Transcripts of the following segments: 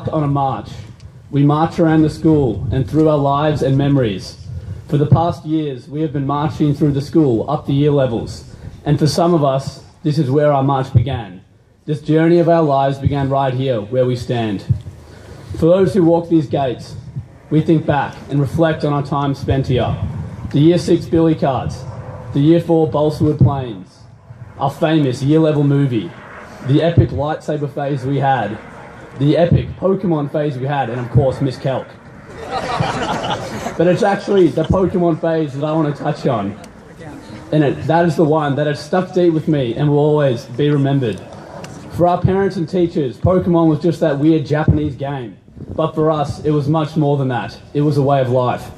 On a march. We march around the school and through our lives and memories. For the past years, we have been marching through the school up the year levels. And for some of us, this is where our march began. This journey of our lives began right here, where we stand. For those who walk these gates, we think back and reflect on our time spent here. The Year 6 Billy Cards, the Year 4 Bolswood Plains, our famous year level movie, the epic lightsaber phase we had, the epic Pokemon phase we had, and of course Miss Kelk. But it's actually the Pokemon phase that I want to touch on. And that is the one that has stuck deep with me and will always be remembered. For our parents and teachers, Pokemon was just that weird Japanese game. But for us, it was much more than that. It was a way of life.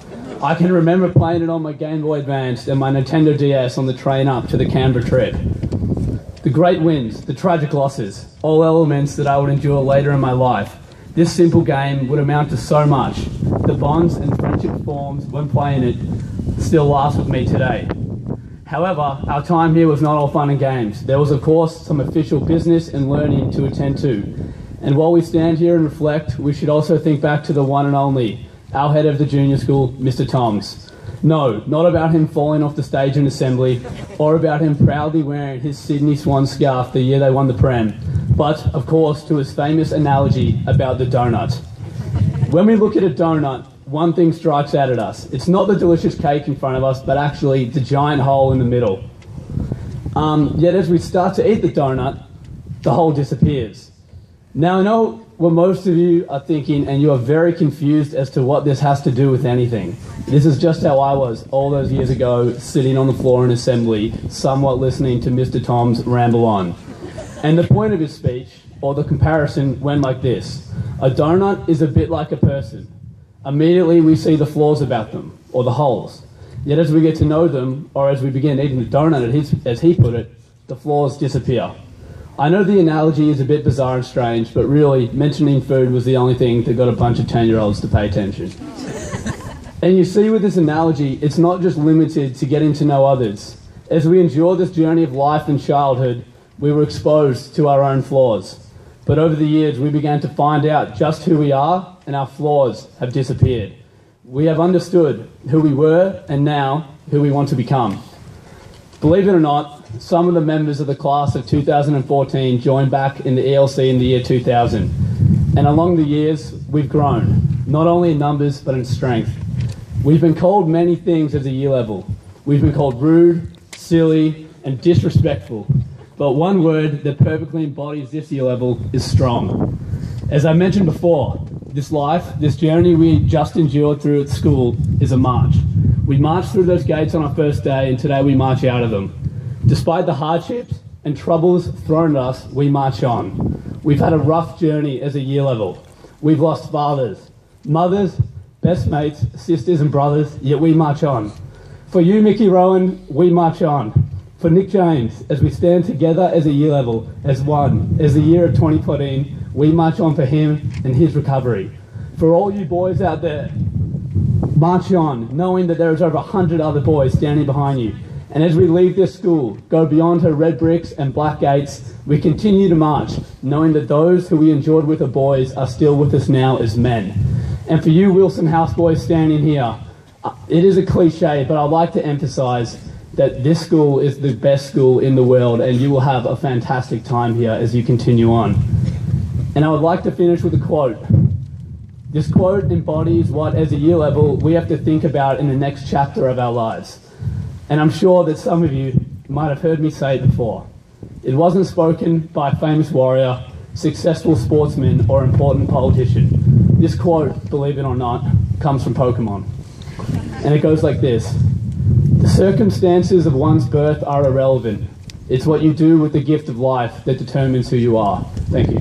I can remember playing it on my Game Boy Advance and my Nintendo DS on the train up to the Canberra trip. The great wins, the tragic losses, all elements that I would endure later in my life. This simple game would amount to so much. The bonds and friendship formed when playing it still last with me today. However, our time here was not all fun and games. There was, of course, some official business and learning to attend to. And while we stand here and reflect, we should also think back to the one and only, our head of the junior school, Mr. Toms. No, not about him falling off the stage in assembly, or about him proudly wearing his Sydney Swan scarf the year they won the Prem, but, of course, to his famous analogy about the donut. When we look at a donut, one thing strikes out at us. It's not the delicious cake in front of us, but actually the giant hole in the middle. Yet as we start to eat the donut, the hole disappears. Now, I know what most of you are thinking, and you are very confused as to what this has to do with anything. This is just how I was all those years ago, sitting on the floor in assembly, somewhat listening to Mr. Tom's ramble on. And the point of his speech, or the comparison, went like this. A donut is a bit like a person. Immediately we see the flaws about them, or the holes. Yet as we get to know them, or as we begin eating the donut, as he put it, the flaws disappear. I know the analogy is a bit bizarre and strange, but really, mentioning food was the only thing that got a bunch of 10-year-olds to pay attention. And you see with this analogy, it's not just limited to getting to know others. As we endure this journey of life and childhood, we were exposed to our own flaws. But over the years, we began to find out just who we are, and our flaws have disappeared. We have understood who we were, and now who we want to become. Believe it or not, some of the members of the class of 2014 joined back in the ELC in the year 2000. And along the years, we've grown, not only in numbers, but in strength. We've been called many things as a year level. We've been called rude, silly, and disrespectful. But one word that perfectly embodies this year level is strong. As I mentioned before, this life, this journey we just endured through at school is a march. We marched through those gates on our first day, and today we march out of them. Despite the hardships and troubles thrown at us, we march on. We've had a rough journey as a year level. We've lost fathers, mothers, best mates, sisters and brothers, yet we march on. For you, Mickey Rowan, we march on. For Nick James, as we stand together as a year level, as one, as the year of 2014, we march on for him and his recovery. For all you boys out there, march on, knowing that there is over 100 other boys standing behind you. And as we leave this school, go beyond her red bricks and black gates, we continue to march, knowing that those who we endured with as boys are still with us now as men. And for you Wilson House boys standing here, it is a cliche, but I'd like to emphasize that this school is the best school in the world, and you will have a fantastic time here as you continue on. And I would like to finish with a quote. This quote embodies what, as a year level, we have to think about in the next chapter of our lives. And I'm sure that some of you might have heard me say it before. It wasn't spoken by a famous warrior, successful sportsman, or important politician. This quote, believe it or not, comes from Pokemon. And it goes like this. The circumstances of one's birth are irrelevant. It's what you do with the gift of life that determines who you are. Thank you.